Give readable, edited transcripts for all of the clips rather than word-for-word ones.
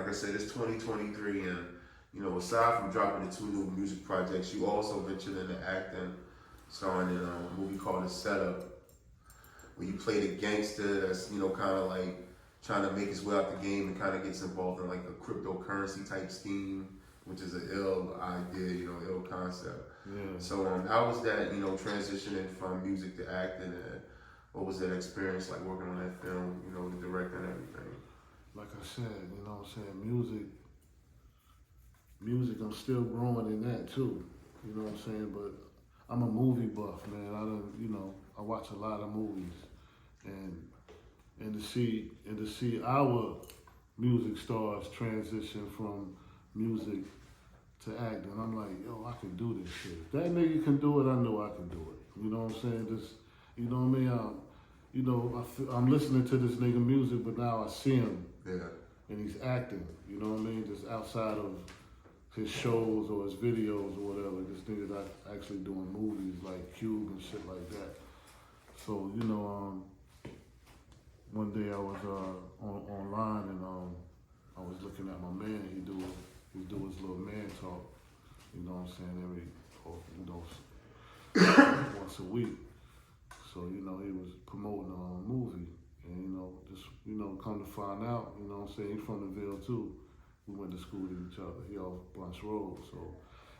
I said, it's 2023, and you know, aside from dropping the 2 new music projects, you also ventured into acting, starring in a movie called The Setup, where you played a gangster that's, you know, kind of like trying to make his way out the game and kind of gets involved in like a cryptocurrency type scheme, which is an ill idea, you know, ill concept. Yeah. So how was that, you know, transitioning from music to acting, and what was that experience like working on that film, you know, the director and everything? Like I said, you know what I'm saying, music, I'm still growing in that too, you know what I'm saying, but I'm a movie buff, man. I watch a lot of movies, and to see our music stars transition from music to acting, I'm like, yo, I can do this shit. If that nigga can do it, I know I can do it. You know what I'm saying? Just, you know what I mean? I'm listening to this nigga music, but now I see him. Yeah. And he's acting, you know what I mean? Just outside of his shows or his videos or whatever. This nigga's actually doing movies like Cube and shit like that. So, you know, one day I was online and I was looking at my man. He do his little man talk, you know what I'm saying, once a week. So, you know, he was promoting a movie. And, come to find out, you know what I'm saying, he's from the Ville too. We went to school with each other. He off Bunch Road, so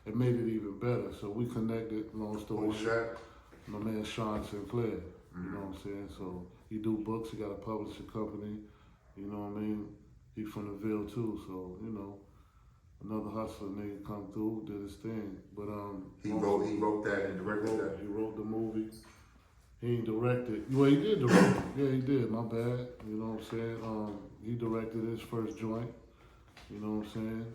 it made it even better. So we connected, long story short. My man Sean Sinclair, you know what I'm saying? So he do books, he got a publishing company, you know what I mean? He from the Ville too, so, you know, another hustler nigga come through, did his thing. But he wrote that and directed that. He wrote the movie. He ain't directed. Well, he did direct it. Yeah, he did. My bad. You know what I'm saying? He directed his first joint. You know what I'm saying?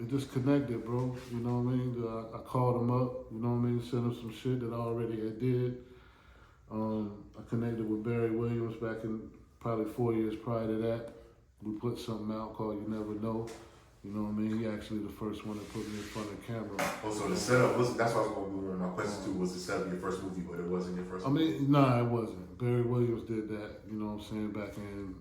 It just connected, bro. You know what I mean? I called him up. You know what I mean? Sent him some shit that I already had did. I connected with Barry Williams back in probably 4 years prior to that. We put something out called You Never Know. You know what I mean? He actually the first one that put me in front of the camera. Oh, so the setup that's what I was going to be one of my questions too, was the setup your first movie, but it wasn't your first movie? Nah, it wasn't. Barry Williams did that, you know what I'm saying, back in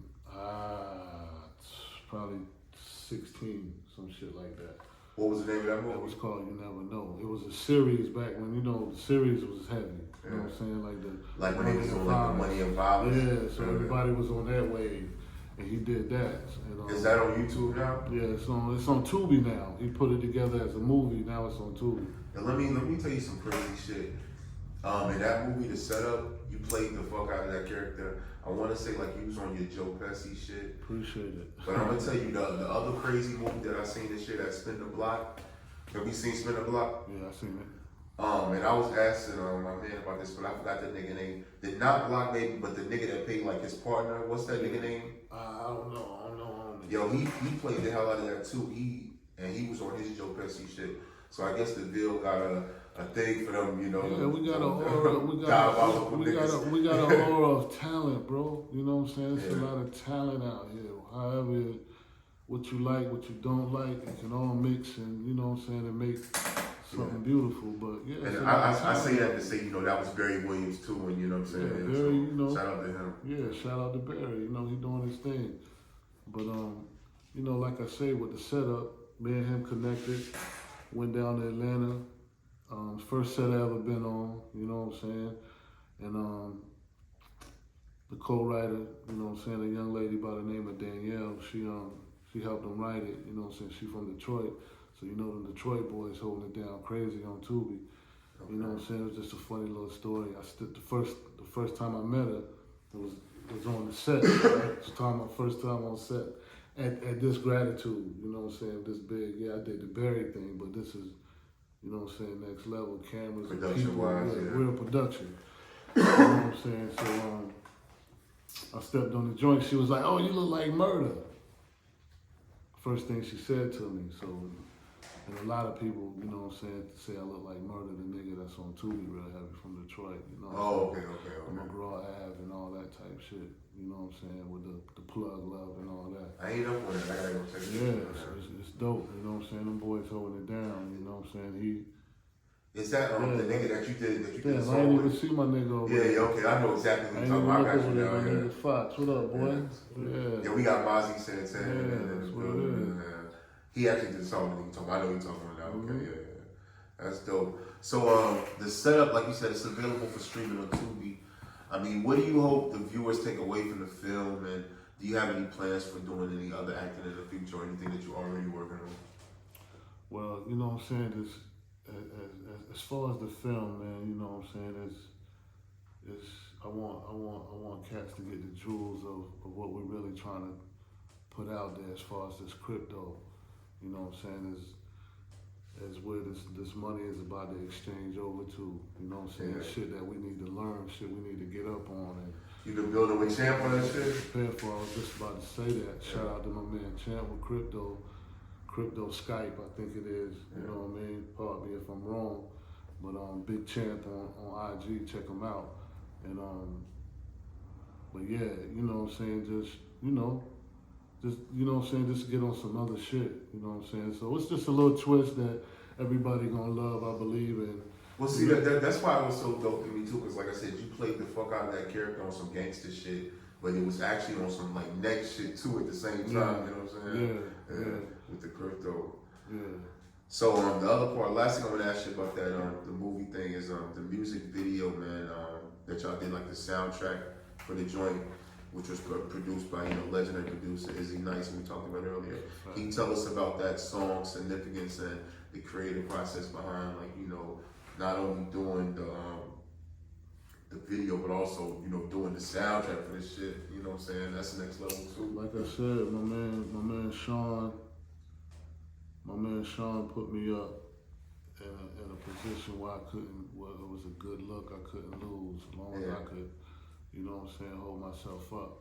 probably 16, some shit like that. What was the name of that movie? That was called You Never Know. It was a series back when, you know, the series was heavy. You know what I'm saying? Like when they was on like the Money and Violence. Yeah, so everybody was on that wave. And he did that. And, is that on YouTube now? Yeah, it's on Tubi now. He put it together as a movie. Now it's on Tubi. And let me tell you some crazy shit. In that movie, The Setup, you played the fuck out of that character. I want to say like you was on your Joe Pesci shit. Appreciate it. But I'm gonna tell you the other crazy movie that I seen this shit at Spin the Block. Have you seen Spin the Block? Yeah, I seen it. And I was asking my man about this, but I forgot that nigga name. Not Block Baby, but the nigga that played like his partner. What's that nigga name? I don't know. Yo, he played the hell out of that too. He was on his Joe Pesci shit. So I guess the Ville got a thing for them, you know. Yeah, we got an aura. We got an aura of talent, bro. You know what I'm saying? There's a lot of talent out here. However, what you like, what you don't like, it can all mix, and you know what I'm saying, and make something beautiful. But yeah, and I say that to say, you know, that was Barry Williams too, and you know what I'm saying. Yeah, Barry, you know, shout out to him. Yeah, shout out to Barry. You know, he doing his thing. But you know, like I say, with the setup, me and him connected. Went down to Atlanta. First set I ever been on. You know what I'm saying. And the co-writer, you know what I'm saying, a young lady by the name of Danielle. She helped him write it. You know what I'm saying. She from Detroit. So, you know, the Detroit boys holding it down crazy on Tubi. Okay. You know what I'm saying? It was just a funny little story. The first time I met her, it was on the set. Right? It was my first time on set. At this gratitude, you know what I'm saying? This big, yeah, I did the Barry thing, but this is, you know what I'm saying, next level, cameras, production wise, yeah. Real production. You know what I'm saying? So I stepped on the joint. She was like, "Oh, you look like Murder." First thing she said to me. So, and a lot of people, you know what I'm saying, say I look like Murder, the nigga that's on Tubi real heavy from Detroit. You know what I'm saying? Okay. McGraw Ave and all that type shit. You know what I'm saying, with the plug love and all that. I ain't up with it. I gotta go check it out. Yeah, it's dope. You know what I'm saying? Them boys holding it down. You know what I'm saying? Is that the nigga that you did the Damn, I song didn't with? even see my nigga over Yeah, there. yeah, okay, I know exactly I what ain't you're even talking look about. I got over you there, down my here. nigga Fox. What up, boy? Yeah. Yeah, we got Mozzie Santana Yeah, in the that's what it building. is. He actually did the song that you talking about. I know you're talking about now. Mm-hmm. Okay, yeah. That's dope. So the setup, like you said, it's available for streaming on Tubi. I mean, what do you hope the viewers take away from the film, and do you have any plans for doing any other acting in the future or anything that you're already working on? Well, you know what I'm saying? This, as far as the film, man, you know what I'm saying? It's I want cats to get the jewels of what we're really trying to put out there as far as this crypto. You know what I'm saying? Is where this money is about to exchange over to. You know what I'm saying? Yeah. Shit that we need to learn, shit we need to get up on and You been building with Champ on that shit? prepare for. I was just about to say that. Shout out to my man Champ with Crypto Skype, I think it is. You know what I mean? Pardon me if I'm wrong. But Big Champ on IG, check him out. And but yeah, you know what I'm saying, just you know what I'm saying, just get on some other shit, you know what I'm saying? So it's just a little twist that everybody gonna love, I believe in. Well, see, that's why it was so dope to me too, because like I said, you played the fuck out of that character on some gangster shit, but it was actually on some like next shit too at the same time, you know what I'm saying? Yeah. With the crypto. Yeah. So the other part, last thing I want to ask you about that the movie thing is the music video, man, that y'all did, like the soundtrack for the joint, which was produced by legendary producer Izzy Nice, we talked about earlier. Right. Can you tell us about that song's significance and the creative process behind, like not only doing the video, but also doing the soundtrack for this shit? You know what I'm saying? That's the next level too. Like I said, my man Sean put me up in a position where it was a good look I couldn't lose, as long as I could, you know what I'm saying, hold myself up.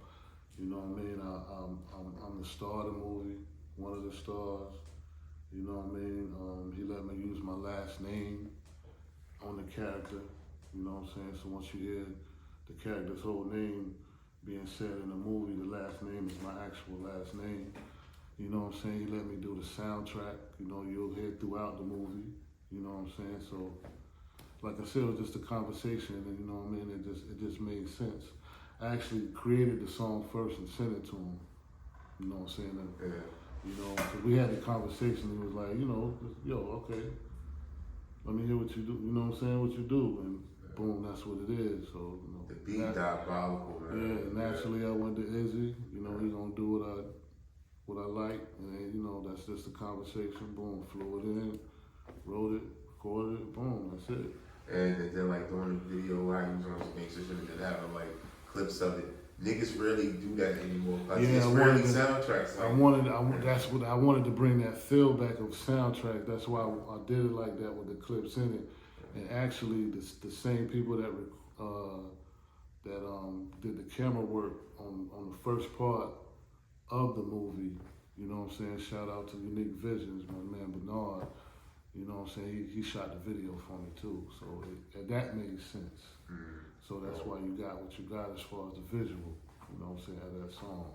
You know what I mean? I'm the star of the movie, one of the stars. You know what I mean? He let me use my last name on the character. You know what I'm saying? So once you hear the character's whole name being said in the movie, the last name is my actual last name. You know what I'm saying? He let me do the soundtrack. You'll hear throughout the movie. You know what I'm saying? So, like I said, it was just a conversation, and you know what I mean? It just made sense. I actually created the song first and sent it to him. You know what I'm saying? And, cause we had a conversation. He was like, yo, okay, let me hear what you do. You know what I'm saying? What you do, and boom, that's what it is. So, the beat diabolical, man. Yeah, naturally I went to Izzy. He gonna do what I like, and that's just a conversation. Boom, flew it in, wrote it, recorded it, boom, that's it. And then like doing the video, how he was on some gangster shit, and then having like clips of it. Niggas rarely do that anymore. Like, it's rarely soundtracks. Like, I wanted to bring that feel back of soundtrack. That's why I did it like that with the clips in it. And actually, the same people that did the camera work on the first part of the movie, you know what I'm saying? Shout out to Unique Visions, my man Bernard. You know what I'm saying? He shot the video for me too, so that made sense. So that's why you got what you got as far as the visual, you know what I'm saying, of that song.